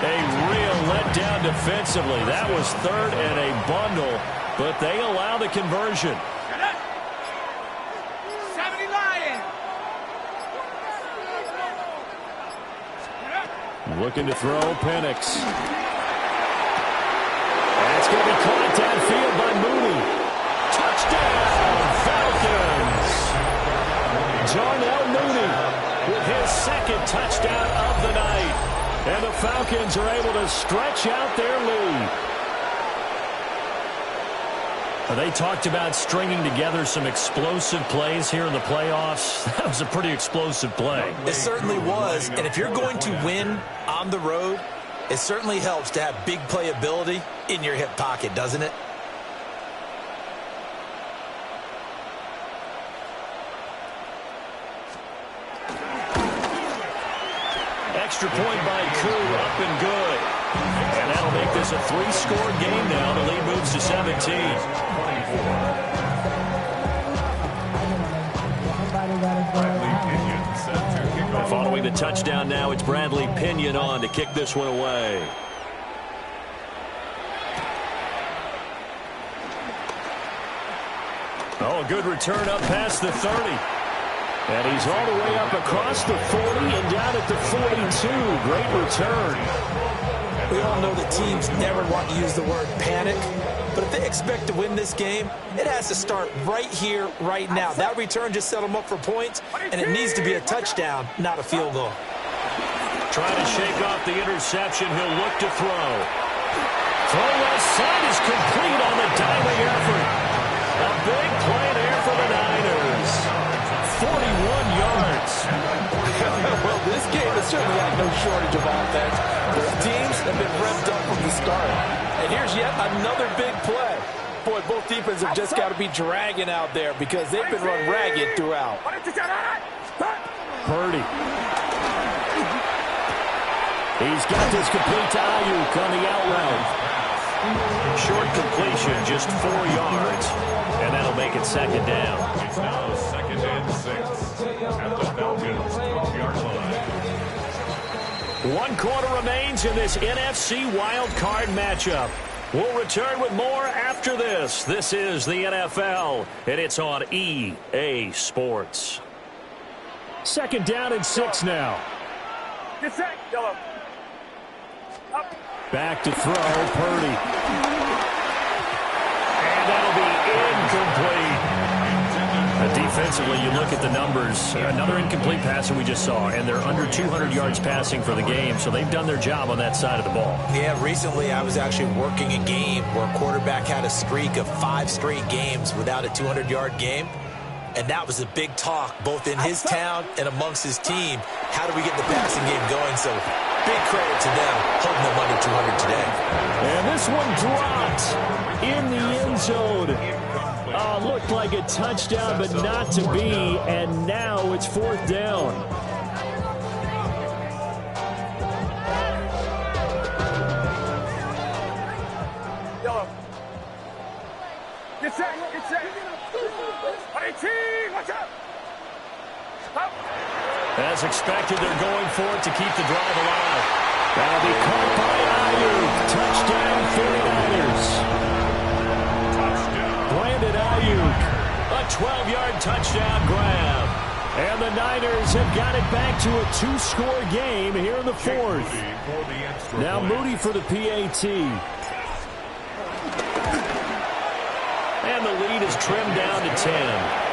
A real letdown defensively. That was 3rd and a bundle, but they allow the conversion. 70 Lions. Looking to throw Penix. That's going to be caught downfield by Mooney. Touchdown, Falcons. Darnell Mooney with his 2nd touchdown of the night. And the Falcons are able to stretch out their lead. They talked about stringing together some explosive plays here in the playoffs. That was a pretty explosive play. It certainly was, and if you're going to win on the road, it certainly helps to have big playability in your hip pocket, doesn't it? Extra point by Koo, up and good. And that'll make this a 3-score game now. The lead moves to 17. Following the touchdown now, it's Bradley Pinion on to kick this one away. Oh, a good return up past the 30. And he's all the way up across the 40 and down at the 42. Great return. We all know that teams never want to use the word panic, but if they expect to win this game, it has to start right here, right now. That return just set them up for points, and it needs to be a touchdown, not a field goal. Trying to shake off the interception. He'll look to throw. Throw left side is complete on the diving effort. A big play there for the Niners. 41 yards. Well, this game has certainly had no shortage of offense. Both teams have been revved up from the start. And here's yet another big play. Boy, both defenses have just got to be dragging out there because they've been run ragged throughout. Purdy. He's got this complete to Ayuk on the out route. Short completion, just 4 yards. And that'll make it 2nd down. It's now 2nd and 6 at the Falcons 12-yard line. 1 quarter remains in this NFC wild card matchup. We'll return with more after this. This is the NFL, and it's on EA Sports. 2nd down and 6 now. Get set, yellow. Up. Back to throw, Purdy. that'll be incomplete. Defensively, you look at the numbers. Another incomplete pass that we just saw, and they're under 200 yards passing for the game, so they've done their job on that side of the ball. Yeah, recently I was actually working a game where a quarterback had a streak of 5 straight games without a 200-yard game, and that was a big talk both in his town and amongst his team. How do we get the passing game going? So big credit to them holding them under 200 today. And this one dropped in the end zone. Looked like a touchdown, but not to be, and now it's 4th down. Yellow. Get set, get set. 18, watch out. Up. As expected, they're going for it to keep the drive alive. That'll be caught by Ayuk. Touchdown, 49ers. Ayuk, a 12-yard touchdown grab. And the Niners have got it back to a 2-score game here in the 4th. Now Moody for the PAT. And the lead is trimmed down to 10.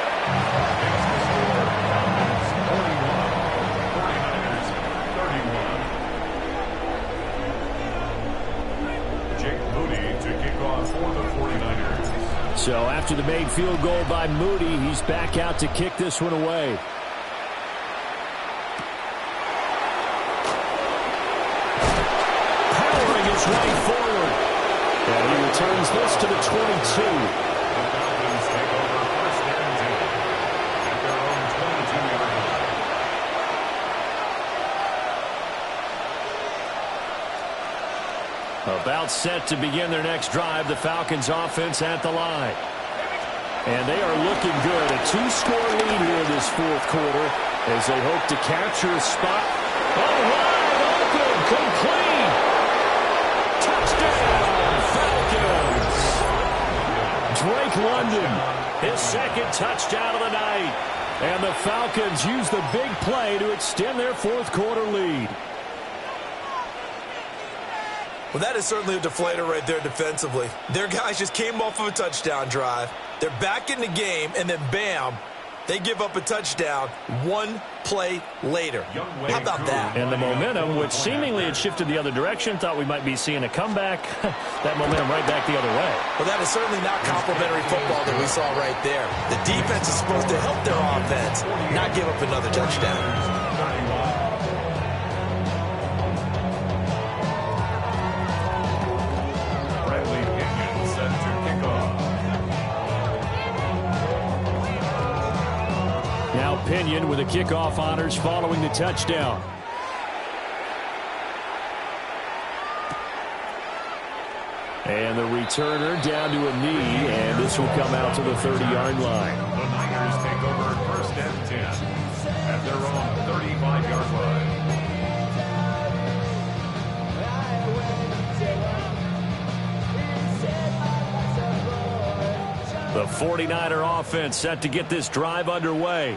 So after the made field goal by Moody, he's back out to kick this one away. Powering his way forward. And he returns this to the 22. About set to begin their next drive, the Falcons offense at the line. And they are looking good. A 2-score lead here in this 4th quarter as they hope to capture a spot. Oh, wide open, complete. Touchdown, Falcons. Drake London, his 2nd touchdown of the night. And the Falcons use the big play to extend their 4th quarter lead. Well, that is certainly a deflator right there defensively. Their guys just came off of a touchdown drive. They're back in the game, and then bam, they give up a touchdown 1 play later. How about that? And the momentum, which seemingly had shifted the other direction, thought we might be seeing a comeback. That momentum right back the other way. Well, that is certainly not complimentary football that we saw right there. The defense is supposed to help their offense, not give up another touchdown. Pinion with the kickoff honors following the touchdown. And the returner down to a knee, and this will come out to the 30-yard line. The Niners take over 1st and 10 at their own 35-yard line. The 49er offense set to get this drive underway.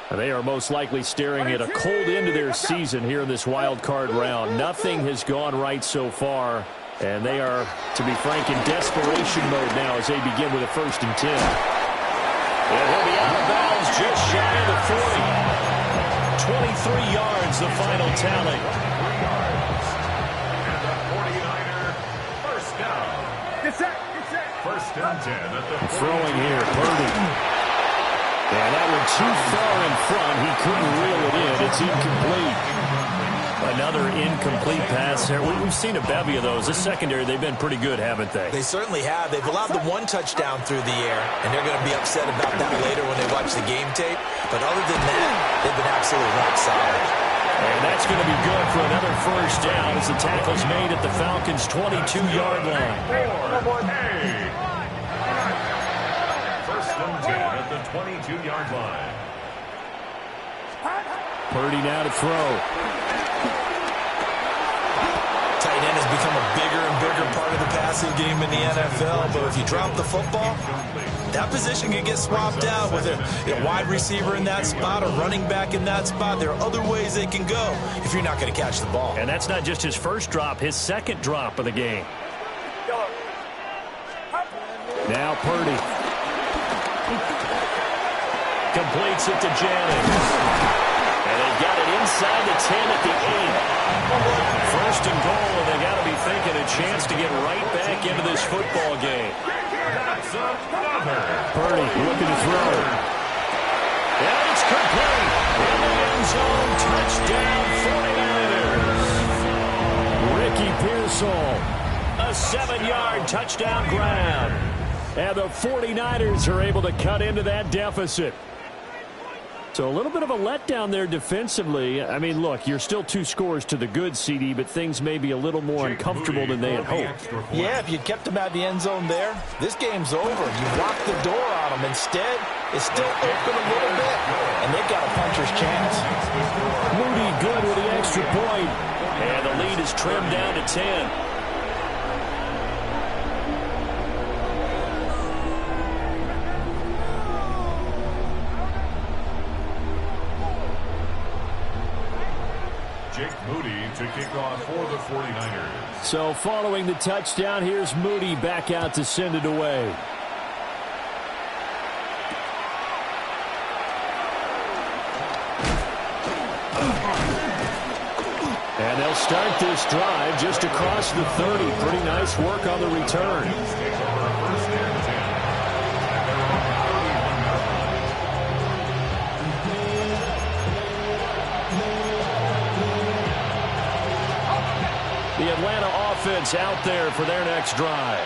They are most likely staring at a cold end to their season here in this wild card round. Nothing has gone right so far, and they are, to be frank, in desperation mode now as they begin with a 1st and 10. And he'll be out of bounds just shy of the 40. 23 yards, the final tally. And the 49er first down. Get set. 1st and 10 at the throwing here, Purdy. And that one too far in front. He couldn't reel it in. It's incomplete. Another incomplete pass there. We've seen a bevy of those. This secondary, they've been pretty good, haven't they? They certainly have. They've allowed the 1 touchdown through the air, and they're going to be upset about that later when they watch the game tape. But other than that, they've been absolutely rock solid. And that's going to be good for another 1st down as the tackle's made at the Falcons' 22-yard line. 1st and 10 at the 22-yard line. Purdy now to throw. Tight end has become a bigger and bigger part of the passing game in the NFL, but if you drop the football, that position can get swapped out with a wide receiver in that spot, a running back in that spot. There are other ways they can go if you're not going to catch the ball. And that's not just his 1st drop, his 2nd drop of the game. Now Purdy. Completes it to Jennings. And they've got it inside the 10 at the 8. First and goal, and they got to be thinking a chance to get right back into this football game. Purdy looking to throw. And it's complete. In the end zone, touchdown 49ers. Ricky Pearsall, a 7-yard touchdown grab. And the 49ers are able to cut into that deficit. So a little bit of a letdown there defensively. I mean, look, you're still 2 scores to the good, CD, but things may be a little more uncomfortable than they had hoped. Yeah, if you kept them out of the end zone there, this game's over. You locked the door on them. Instead, it's still open a little bit, and they've got a puncher's chance. Moody good with the extra point. And the lead is trimmed down to 10. Moody to kick off for the 49ers. So following the touchdown, here's Moody back out to send it away. And they'll start this drive just across the 30. Pretty nice work on the return. The Atlanta offense out there for their next drive.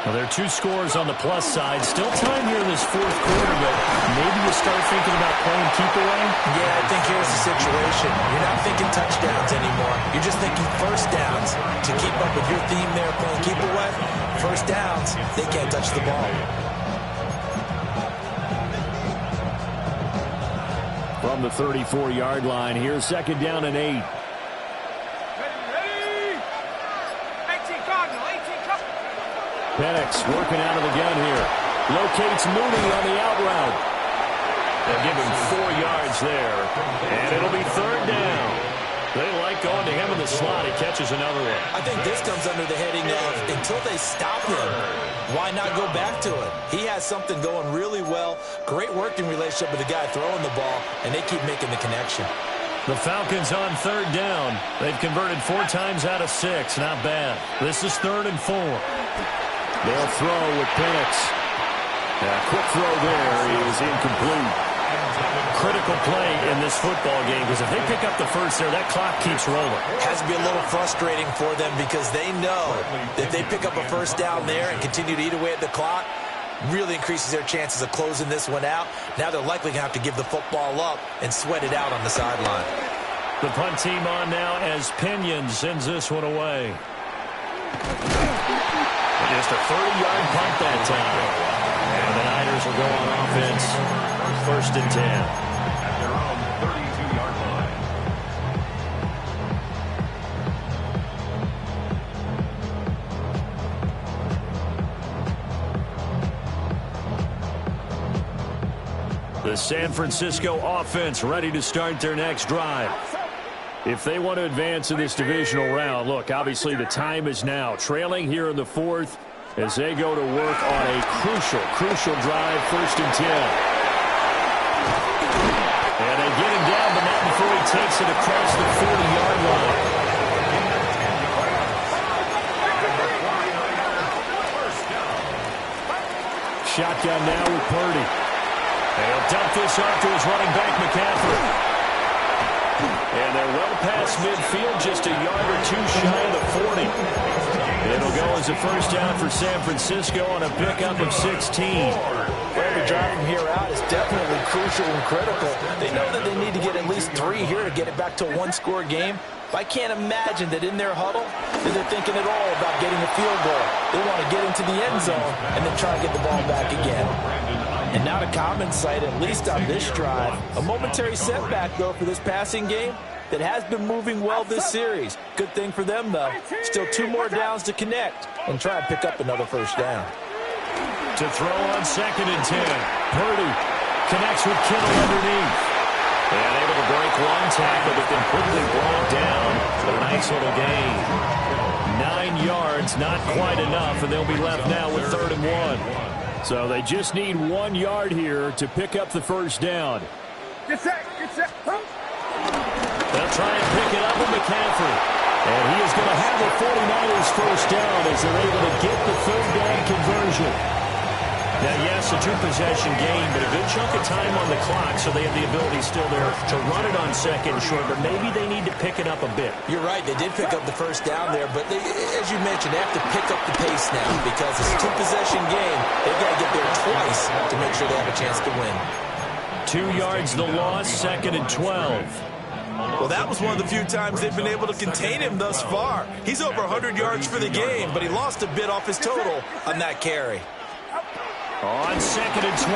Well, there are 2 scores on the plus side. Still time here in this 4th quarter, but maybe you start thinking about playing keep away? Yeah, I think here's the situation. You're not thinking touchdowns anymore. You're just thinking first downs. To keep up with your theme there, playing keep away, first downs, they can't touch the ball. From the 34-yard line, here's 2nd down and 8. Penix working out of the gun here. Locates Mooney on the out route. They'll give him 4 yards there. And it'll be 3rd down. They like going to him in the slot. He catches another one. I think this comes under the heading of until they stop him, why not go back to it? He has something going really well. Great working relationship with the guy throwing the ball, and they keep making the connection. The Falcons on 3rd down. They've converted 4 times out of 6. Not bad. This is 3rd and 4. They'll throw with Penix. A quick throw there is incomplete. Critical play in this football game because if they pick up the first there, that clock keeps rolling. Has to be a little frustrating for them because they know that if they pick up a first down there and continue to eat away at the clock, really increases their chances of closing this one out. Now they're likely going to have to give the football up and sweat it out on the sideline. The punt team on now as Pinion sends this one away. Just a 30-yard punt that time. And the Niners will go on offense. 1st and 10. At their own 32-yard line. The San Francisco offense ready to start their next drive. If they want to advance in this divisional round, look, obviously the time is now. Trailing here in the 4th as they go to work on a crucial drive, 1st and 10. And they get him down, but not before he takes it across the 40-yard line. Shotgun now with Purdy. They'll dump this off to his running back, McCaffrey. And they're well past midfield, just a yard or 2 shy of the 40. It'll go as a 1st down for San Francisco on a pickup of 16. Every drive from here out is definitely crucial and critical. They know that they need to get at least 3 here to get it back to a 1-score game. But I can't imagine that in their huddle that they're thinking at all about getting a field goal. They want to get into the end zone and then try to get the ball back again. And not a common sight, at least on this drive. A momentary setback, though, for this passing game that has been moving well this series. Good thing for them, though. Still 2 more downs to connect and try and pick up another 1st down. To throw on 2nd and 10. Purdy connects with Kittle underneath. And able to break 1 tackle, but then quickly brought down. A nice little gain. 9 yards, not quite enough, and they'll be left now with 3rd and 1. So they just need 1 yard here to pick up the first down. Get set. They'll try and pick it up with McCaffrey. And he is going to have the 49ers first down as they're able to get the 3rd down conversion. Now, yes, a 2-possession game, but a good chunk of time on the clock, so they have the ability still there to run it on 2nd and short, but maybe they need to pick it up a bit. You're right. They did pick up the first down there, but as you mentioned, they have to pick up the pace now because it's a 2-possession game. They've got to get there twice to make sure they have a chance to win. 2 yards the loss, 2nd and 12. Well, that was one of the few times they've been able to contain him thus far. He's over 100 yards for the game, but he lost a bit off his total on that carry. On 2nd and 12,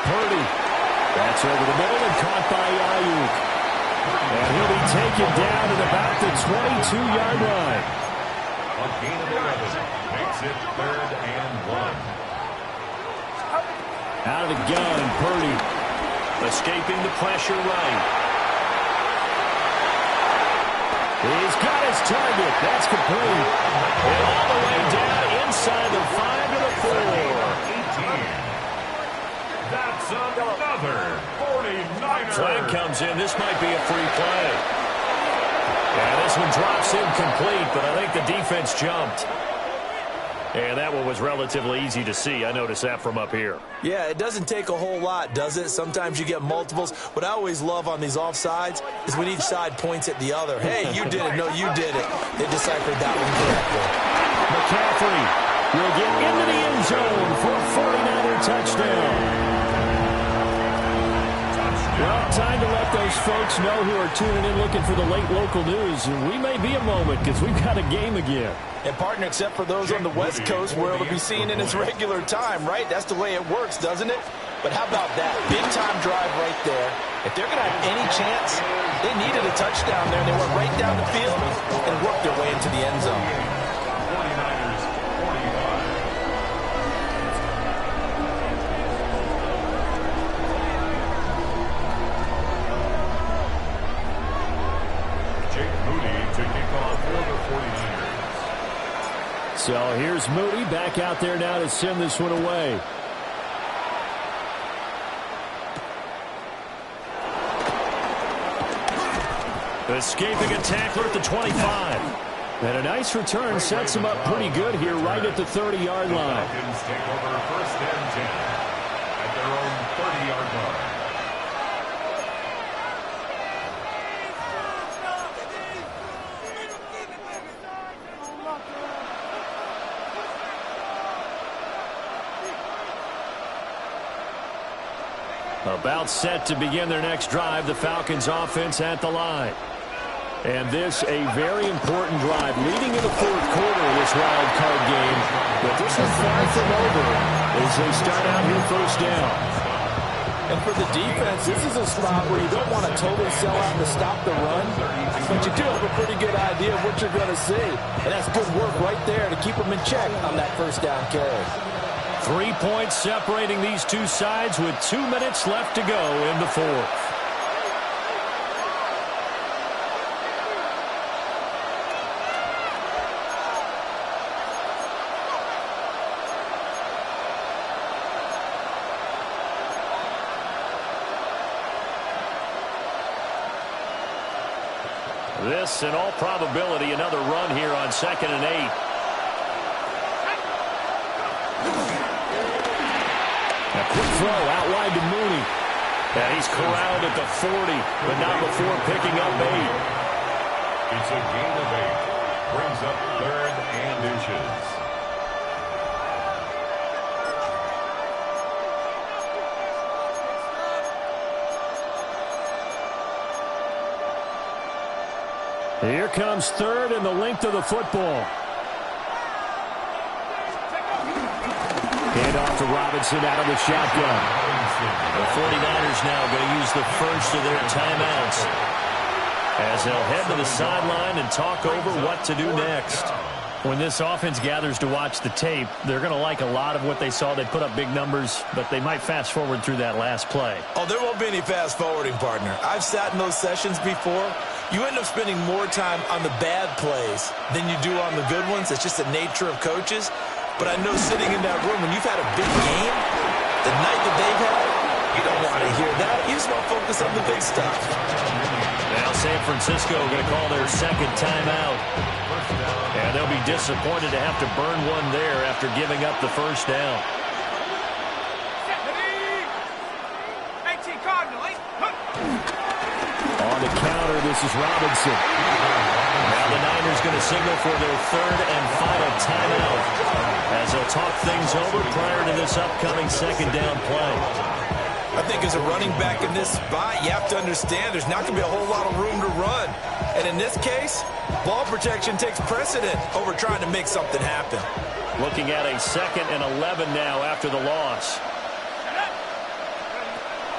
Purdy. That's over the middle and caught by Ayuk. And he'll be taken down at about the 22-yard line. A gain of 11 makes it 3rd and 1. Out of the gun, Purdy. Escaping the pressure right. He's got his target. That's complete. And all the way down inside the 5 to the 4. That's another 49er. Flag comes in. This might be a free play. Yeah, this one drops incomplete, but I think the defense jumped. And that one was relatively easy to see. I noticed that from up here. Yeah, it doesn't take a whole lot, does it? Sometimes you get multiples. What I always love on these offsides is when each side points at the other. Hey, you did it. No, you did it. They deciphered that one correctly. McCaffrey will get into the end zone for a 49er touchdown. Well, time to let those folks know who are tuning in looking for the late local news. We may be a moment because we've got a game again. And, partner, except for those on the West Coast, where it'll be seen in its regular time, right? That's the way it works, doesn't it? But how about that? Big-time drive right there. If they're going to have any chance, they needed a touchdown there. They went right down the field and worked their way into the end zone. 49ers 45. So here's Moody back out there now to send this one away. Escaping a tackler at the 25. And a nice return sets him up pretty good here right at the 30-yard line. Falcons take over 1st and 10 at their own 30-yard line. About set to begin their next drive, the Falcons offense at the line. And this a very important drive leading in the 4th quarter of this wild card game. But this is far from over as they start out here 1st down. And for the defense, this is a spot where you don't want to totally sell out to stop the run, but you do have a pretty good idea of what you're going to see. And that's good work right there to keep them in check on that 1st down carry. 3 points separating these two sides with 2 minutes left to go in the 4th. This, in all probability, another run here on 2nd and 8. A quick throw out wide to Mooney. And he's corralled at the 40, but not before picking up 8. It's a gain of 8. Brings up 3rd and inches. Here comes 3rd and the length of the football. Hand off to Robinson out of the shotgun. The 49ers now going to use the first of their timeouts as they'll head to the sideline and talk over what to do next. When this offense gathers to watch the tape, they're going to like a lot of what they saw. They put up big numbers, but they might fast forward through that last play. Oh, there won't be any fast forwarding, partner. I've sat in those sessions before. You end up spending more time on the bad plays than you do on the good ones. It's just the nature of coaches. But I know sitting in that room, when you've had a big game, the night that they've had, you don't want to hear that. You just want to focus on the big stuff. Now San Francisco going to call their second timeout. And they'll be disappointed to have to burn one there after giving up the first down. On the counter, this is Robinson. Now the Niners going to signal for their third and final timeout as they'll talk things over prior to this upcoming second down play. I think as a running back in this spot, you have to understand there's not going to be a whole lot of room to run. And in this case, ball protection takes precedent over trying to make something happen. Looking at a 2nd and 11 now after the loss.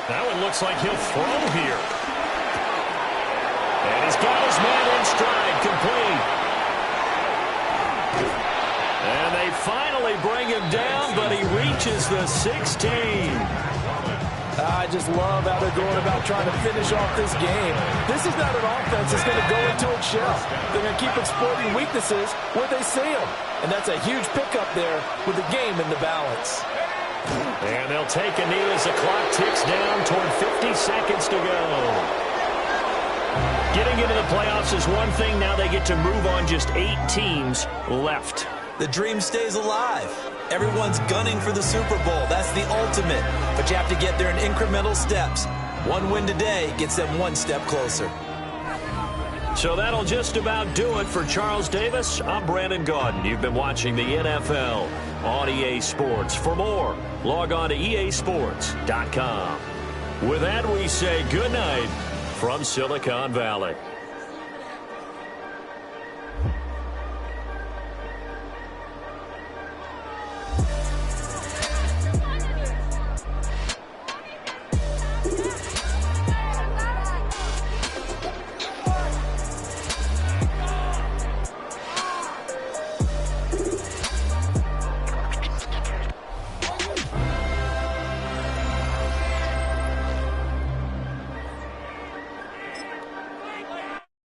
That one looks like he'll throw here. And he's got his man in stride, complete. And they finally bring him down, but he reaches the 16. I just love how they're going about trying to finish off this game. This is not an offense that's going to go into its shell. They're going to keep exploiting weaknesses where they see them. And that's a huge pickup there with the game in the balance. And they'll take a knee as the clock ticks down toward 50 seconds to go. Getting into the playoffs is one thing. Now they get to move on just 8 teams left. The dream stays alive. Everyone's gunning for the Super Bowl. That's the ultimate. But you have to get there in incremental steps. One win today gets them one step closer. So that'll just about do it for Charles Davis. I'm Brandon Gaudin. You've been watching the NFL on EA Sports. For more, log on to easports.com. With that, we say good night from Silicon Valley.